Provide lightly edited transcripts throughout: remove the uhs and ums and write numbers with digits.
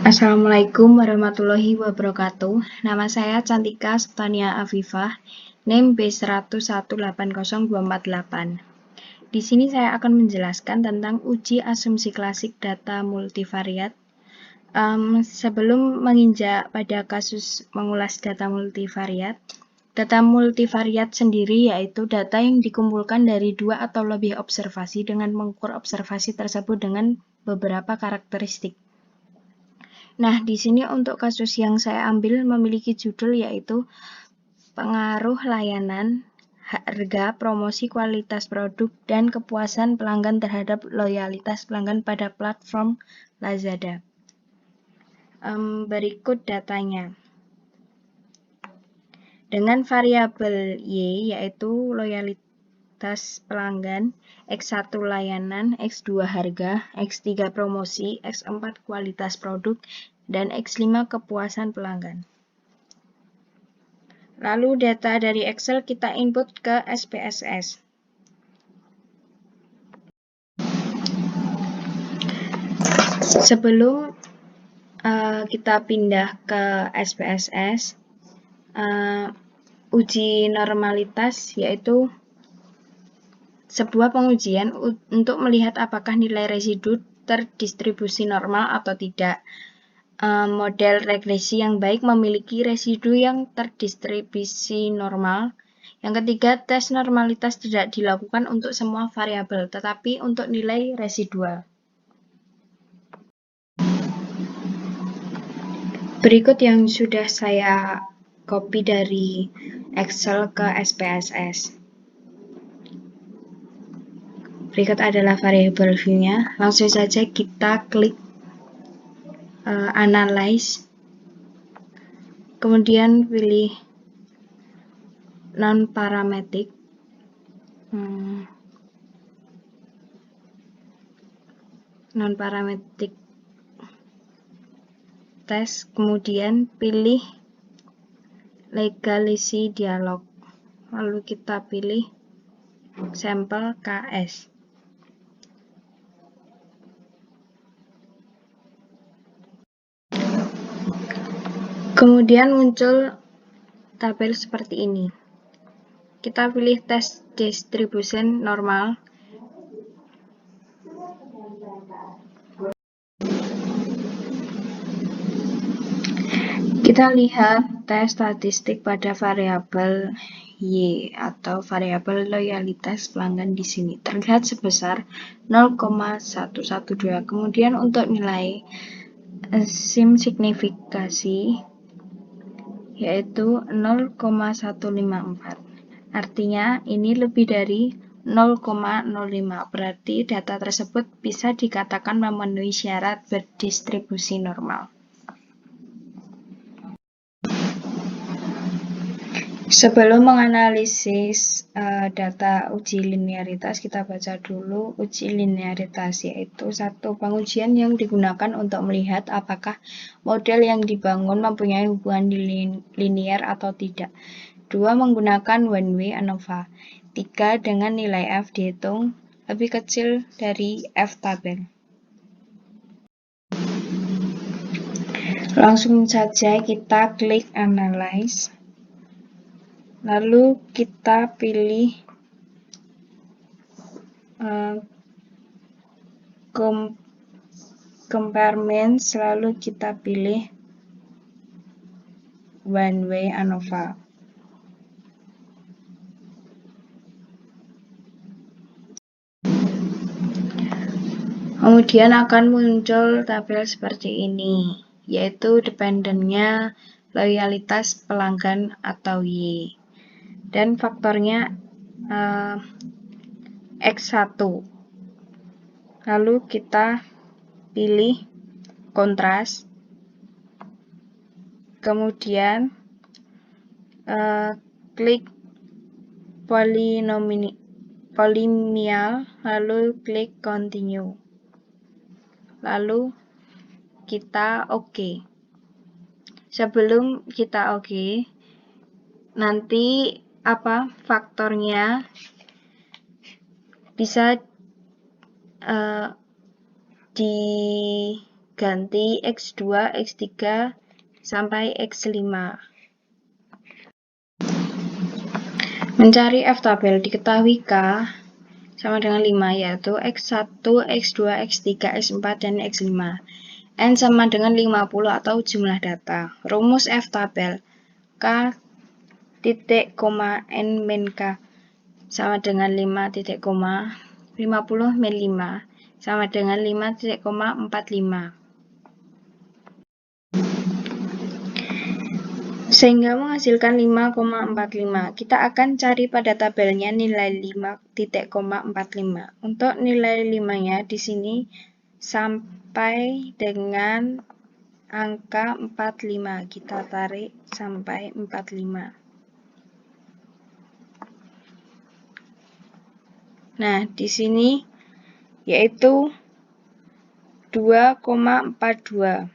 Assalamualaikum warahmatullahi wabarakatuh. Nama saya Cantika Septania Afifah, NIM B101802448. Di sini saya akan menjelaskan tentang uji asumsi klasik data multivariat. Sebelum menginjak pada kasus mengulas data multivariat sendiri yaitu data yang dikumpulkan dari 2 atau lebih observasi dengan mengukur observasi tersebut dengan beberapa karakteristik. Nah, di sini untuk kasus yang saya ambil memiliki judul yaitu pengaruh layanan, harga, promosi, kualitas produk, dan kepuasan pelanggan terhadap loyalitas pelanggan pada platform Lazada. Berikut datanya. Dengan variabel Y yaitu loyalitas pelanggan, X1 layanan, X2 harga, X3 promosi, X4 kualitas produk, dan X5 kepuasan pelanggan. Lalu data dari Excel kita input ke SPSS. Sebelum kita pindah ke SPSS, uji normalitas yaitu sebuah pengujian untuk melihat apakah nilai residu terdistribusi normal atau tidak. Model regresi yang baik memiliki residu yang terdistribusi normal. Yang ketiga, tes normalitas tidak dilakukan untuk semua variabel, tetapi untuk nilai residual. Berikut yang sudah saya copy dari Excel ke SPSS. Berikut adalah variabel view-nya. Langsung saja kita klik Analyze. Kemudian pilih non-parametric. Non-parametric test. Kemudian pilih legacy dialog. Lalu kita pilih sampel KS. Kemudian muncul tabel seperti ini. Kita pilih test distribution normal. Kita lihat tes statistik pada variabel Y atau variabel loyalitas pelanggan di sini terlihat sebesar 0,112. Kemudian untuk nilai SIM signifikasi yaitu 0,154. Artinya ini lebih dari 0,05. Berarti data tersebut bisa dikatakan memenuhi syarat berdistribusi normal. Sebelum menganalisis data uji linearitas, kita baca dulu uji linearitas, yaitu satu pengujian yang digunakan untuk melihat apakah model yang dibangun mempunyai hubungan linier atau tidak. 2. Menggunakan one way ANOVA. 3. Dengan nilai F dihitung lebih kecil dari F tabel. Langsung saja kita klik Analyze. Lalu kita pilih Compare, lalu kita pilih one way ANOVA. Kemudian akan muncul tabel seperti ini, yaitu dependennya loyalitas pelanggan atau Y. Dan faktornya X1. Lalu kita pilih kontras. Kemudian klik polynomial, lalu klik continue. Lalu kita OK. Sebelum kita OK, nanti faktornya bisa ganti X2, X3, sampai X5. Mencari F tabel diketahui K sama dengan 5, yaitu X1, X2, X3, X4, dan X5. N sama dengan 50 atau jumlah data. Rumus F tabel K titik, N min K sama dengan 5 titik, 50 min 5 sama dengan 5,45. Sehingga menghasilkan 5,45. Kita akan cari pada tabelnya nilai 5,45. Untuk nilai 5-nya di sini sampai dengan angka 45. Kita tarik sampai 45. Nah, di sini yaitu 2,42.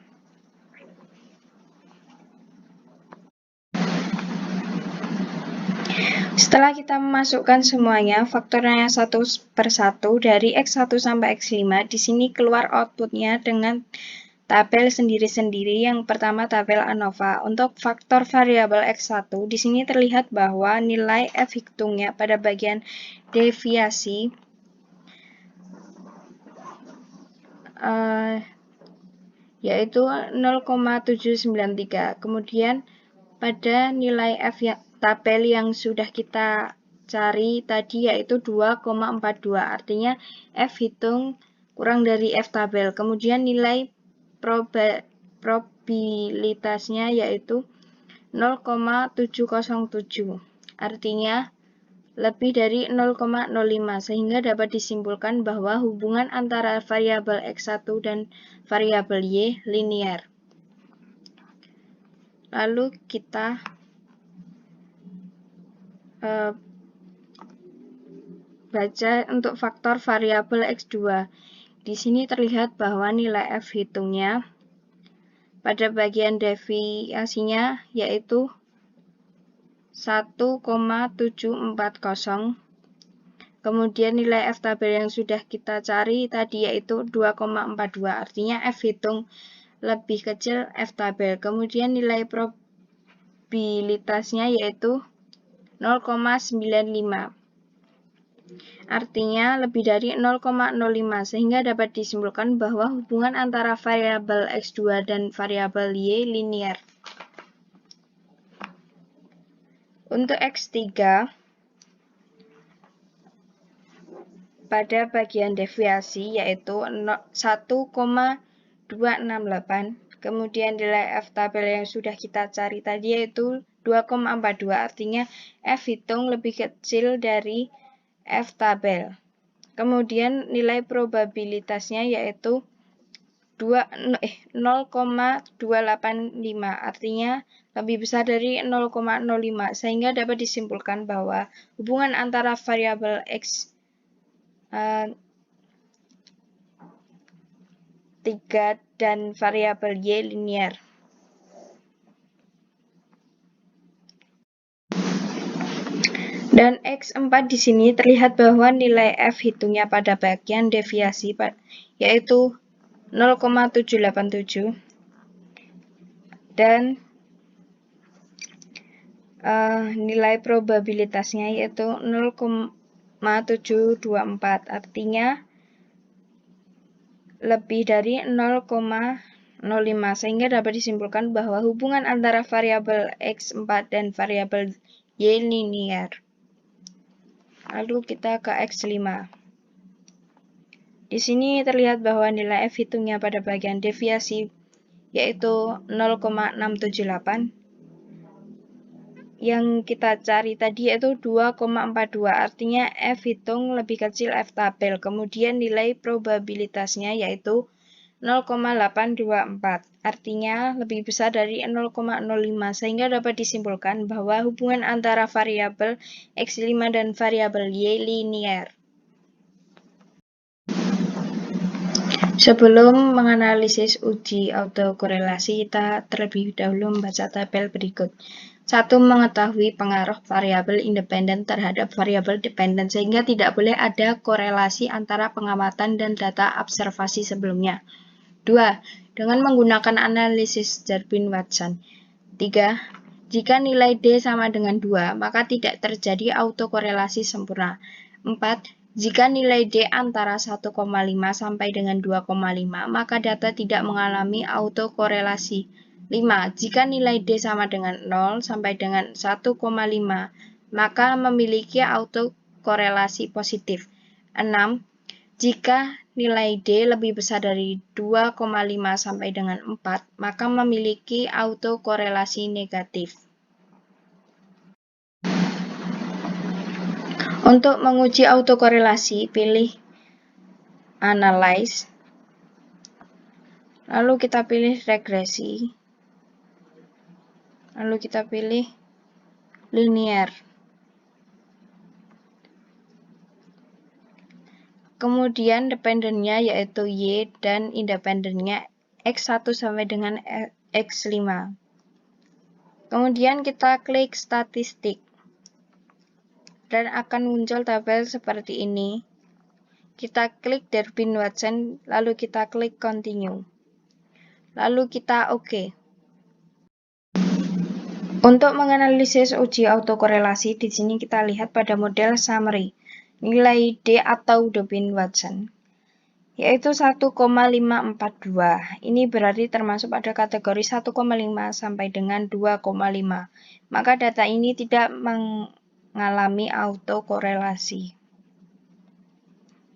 Setelah kita memasukkan semuanya, faktornya satu per satu dari X1 sampai X5, di sini keluar outputnya dengan tabel sendiri-sendiri. Yang pertama tabel ANOVA. Untuk faktor variabel X1, di sini terlihat bahwa nilai F hitungnya pada bagian deviasi yaitu 0,793. Kemudian pada nilai F tabel yang sudah kita cari tadi yaitu 2,42. Artinya F hitung kurang dari F tabel. Kemudian nilai probabilitasnya yaitu 0,707. Artinya lebih dari 0,05, sehingga dapat disimpulkan bahwa hubungan antara variabel X1 dan variabel Y linear. Lalu kita baca untuk faktor variabel X2. Di sini terlihat bahwa nilai F hitungnya pada bagian deviasinya yaitu 1,740. Kemudian nilai F tabel yang sudah kita cari tadi yaitu 2,42. Artinya F hitung lebih kecil F tabel. Kemudian nilai probabilitasnya yaitu 0,95. Artinya lebih dari 0,05, sehingga dapat disimpulkan bahwa hubungan antara variabel X2 dan variabel Y linear. Untuk X3, pada bagian deviasi yaitu 1,268. Kemudian nilai F tabel yang sudah kita cari tadi yaitu 2,42. Artinya F hitung lebih kecil dari F tabel. Kemudian nilai probabilitasnya yaitu 0,285. Artinya lebih besar dari 0,05, sehingga dapat disimpulkan bahwa hubungan antara variabel X3 dan variabel Y linear. Dan X4 di sini terlihat bahwa nilai F hitungnya pada bagian deviasi yaitu 0,787 dan nilai probabilitasnya yaitu 0,724. Artinya lebih dari 0,05, sehingga dapat disimpulkan bahwa hubungan antara variabel X4 dan variabel Y linear. Lalu kita ke X5. Di sini terlihat bahwa nilai F hitungnya pada bagian deviasi yaitu 0,678. Yang kita cari tadi yaitu 2,42. Artinya F hitung lebih kecil F tabel. Kemudian nilai probabilitasnya yaitu 0,824. Artinya lebih besar dari 0,05, sehingga dapat disimpulkan bahwa hubungan antara variabel X5 dan variabel Y linear. Sebelum menganalisis uji autokorelasi, kita terlebih dahulu membaca tabel berikut. 1. Mengetahui pengaruh variabel independen terhadap variabel dependen, sehingga tidak boleh ada korelasi antara pengamatan dan data observasi sebelumnya. 2. 2. Dengan menggunakan analisis Durbin-Watson. 3. Jika nilai D sama dengan 2, maka tidak terjadi autokorelasi sempurna. 4. Jika nilai D antara 1,5 sampai dengan 2,5, maka data tidak mengalami autokorelasi. 5. Jika nilai D sama dengan 0 sampai dengan 1,5, maka memiliki autokorelasi positif. 6. Jika nilai D lebih besar dari 2,5 sampai dengan 4, maka memiliki autokorelasi negatif. Untuk menguji autokorelasi, pilih Analyze, lalu kita pilih Regresi, lalu kita pilih Linear. Kemudian dependennya yaitu Y dan independennya X1 sampai dengan X5. Kemudian kita klik statistik dan akan muncul tabel seperti ini. Kita klik Durbin-Watson, lalu kita klik Continue. Lalu kita OK. Untuk menganalisis uji autokorelasi, di sini kita lihat pada model summary. Nilai D atau Durbin-Watson yaitu 1,542. Ini berarti termasuk pada kategori 1,5 sampai dengan 2,5. Maka data ini tidak mengalami autokorelasi.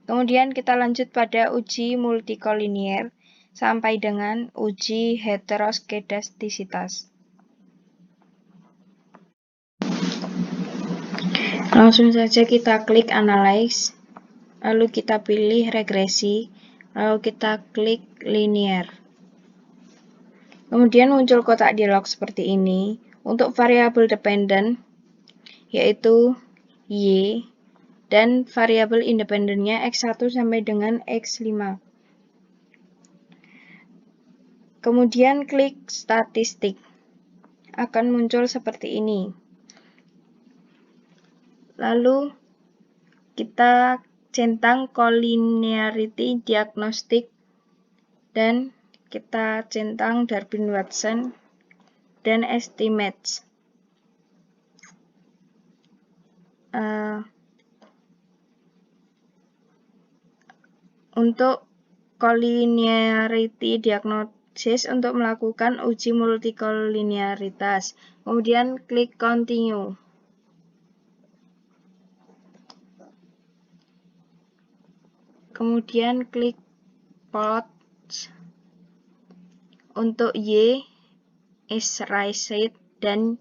Kemudian kita lanjut pada uji multikolinier sampai dengan uji heteroskedastisitas. Langsung saja kita klik Analyze, lalu kita pilih Regresi, lalu kita klik Linear. Kemudian muncul kotak dialog seperti ini. Untuk variabel dependent, yaitu Y, dan variabel independennya X1 sampai dengan X5. Kemudian klik Statistik. Akan muncul seperti ini. Lalu kita centang collinearity diagnostic dan kita centang Durbin-Watson dan estimates. Untuk collinearity diagnosis untuk melakukan uji multikoliniaritas. Kemudian klik Continue. Kemudian klik Plots. Untuk Y is raised dan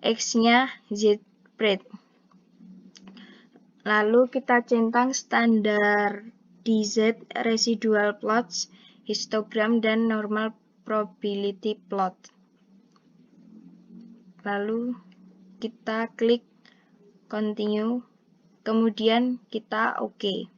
X-nya Z-spread. Lalu kita centang standardized residual plots, histogram, dan normal probability plot. Lalu kita klik Continue, kemudian kita OK.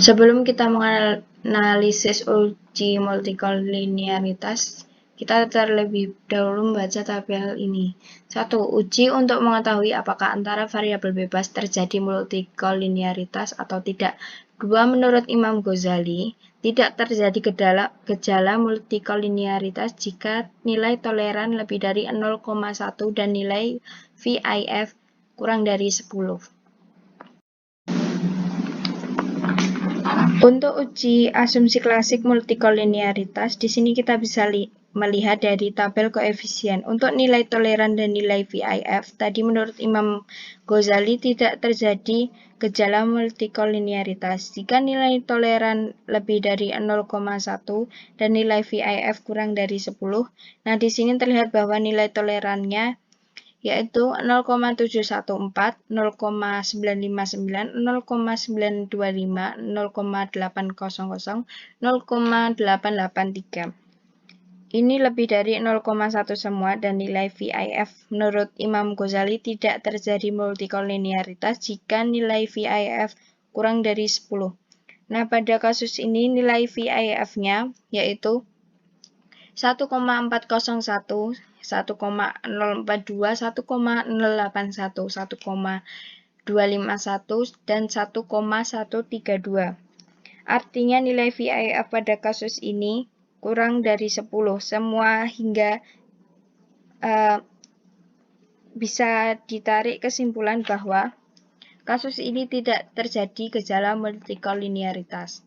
Sebelum kita menganalisis uji multikoliniaritas, kita terlebih dahulu membaca tabel ini. 1. Uji untuk mengetahui apakah antara variabel bebas terjadi multikoliniaritas atau tidak. 2. Menurut Imam Ghazali, tidak terjadi gejala multikoliniaritas jika nilai toleran lebih dari 0,1 dan nilai VIF kurang dari 10. Untuk uji asumsi klasik multikoliniaritas, di sini kita bisa melihat dari tabel koefisien. Untuk nilai toleran dan nilai VIF, tadi menurut Imam Ghazali tidak terjadi gejala multikoliniaritas. Jika nilai toleran lebih dari 0,1 dan nilai VIF kurang dari 10, nah di sini terlihat bahwa nilai tolerannya yaitu 0,714, 0,959, 0,925, 0,800, 0,883. Ini lebih dari 0,1 semua dan nilai VIF menurut Imam Ghazali tidak terjadi multikoliniaritas jika nilai VIF kurang dari 10. Nah, pada kasus ini nilai VIF-nya yaitu 1,401, 1,042, 1,081, 1,251, dan 1,132. Artinya nilai VIF pada kasus ini kurang dari 10. Semua hingga bisa ditarik kesimpulan bahwa kasus ini tidak terjadi gejala multikolinearitas.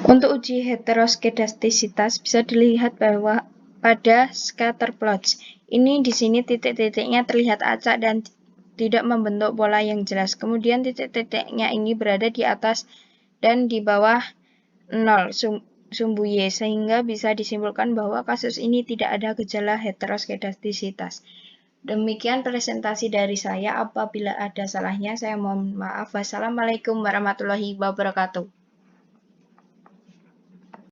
Untuk uji heteroskedastisitas bisa dilihat bahwa pada scatter plots ini di sini titik-titiknya terlihat acak dan tidak membentuk pola yang jelas. Kemudian titik-titiknya ini berada di atas dan di bawah 0 sumbu Y, sehingga bisa disimpulkan bahwa kasus ini tidak ada gejala heteroskedastisitas. Demikian presentasi dari saya. Apabila ada salahnya, saya mohon maaf. Wassalamualaikum warahmatullahi wabarakatuh.